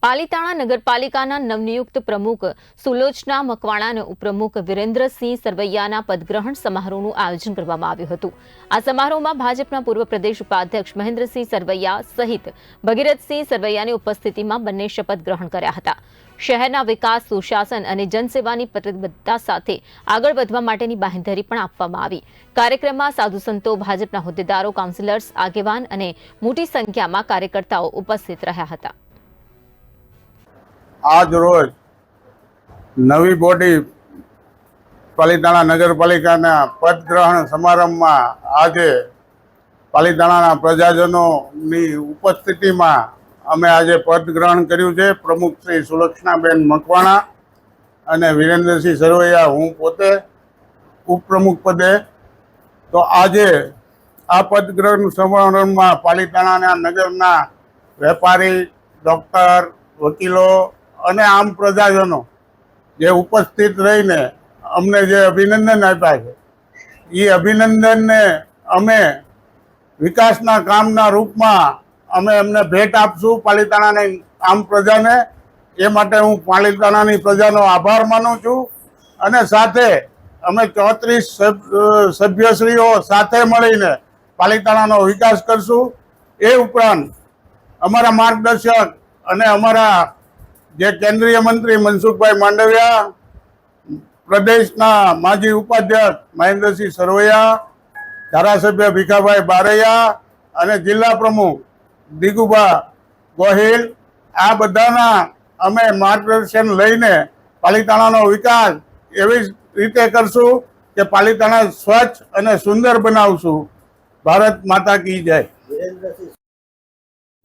પાલીતાણા નગરપાલિકાના નવનિયુક્ત પ્રમુખ સુલોચના મકવાણા અને ઉપપ્રમુખ વિરેન્દ્રસિંહ સરવૈયાના પદગ્રહણ સમારોહનું આયોજન કરવામાં આવ્યું હતું। આ સમારોહમાં ભાજપના પૂર્વ પ્રદેશ ઉપાધ્યક્ષ મહેન્દ્રસિંહ સરવૈયા સહિત ભગીરથસિંહ સરવૈયાની ઉપસ્થિતિમાં બંને શપથ ગ્રહણ કર્યા હતા। શહેરના વિકાસ, સુશાસન અને જનસેવાની પ્રતિબદ્ધતા સાથે આગળ વધવા માટેની બાંહેધરી પણ આપવામાં આવી। કાર્યક્રમમાં સાધુ સંતો, ભાજપના હોદ્દેદારો, કાઉન્સિલર્સ, આગેવાન અને મોટી સંખ્યામાં કાર્યકર્તાઓ ઉપસ્થિત રહ્યા હતા। આજ રોજ નવી બોડી પાલીતાણા નગરપાલિકાના પદગ્રહણ સમારંભમાં આજે પાલીતાણાના પ્રજાજનોની ઉપસ્થિતિમાં અમે આજે પદગ્રહણ કર્યું છે। પ્રમુખ શ્રી સુલક્ષણાબેન મકવાણા અને વિરેન્દ્રસિંહ સરવૈયા, હું પોતે ઉપપ્રમુખ પદે। તો આજે આ પદગ્રહણ સમારંભમાં પાલીતાણાના નગરના વેપારી, ડૉક્ટર, વકીલો અને આમ પ્રજાજનો જે ઉપસ્થિત રહીને અમને જે અભિનંદન આપ્યા છે, એ અભિનંદનને અમે વિકાસના કામના રૂપમાં અમે એમને ભેટ આપશું પાલીતાણાની આમ પ્રજાને। એ માટે હું પાલીતાણાની પ્રજાનો આભાર માનું છું અને સાથે અમે 34 સભ્યશ્રીઓ સાથે મળીને પાલીતાણાનો વિકાસ કરશું। એ ઉપરાંત અમારા માર્ગદર્શક અને અમારા જે કેન્દ્રીય મંત્રી મનસુખભાઈ માંડવિયા, પ્રદેશના માજી ઉપાધ્યક્ષ મહેન્દ્રસિંહ સરવૈયા, ધારાસભ્ય ભીખાભાઈ બારૈયા અને જિલ્લા પ્રમુખ દિગુભા ગોહિલ, આ બધાના અમે માર્ગદર્શન લઈને પાલીતાણાનો વિકાસ એવી રીતે કરશું કે પાલીતાણા સ્વચ્છ અને સુંદર બનાવશું। ભારત માતા કી જય।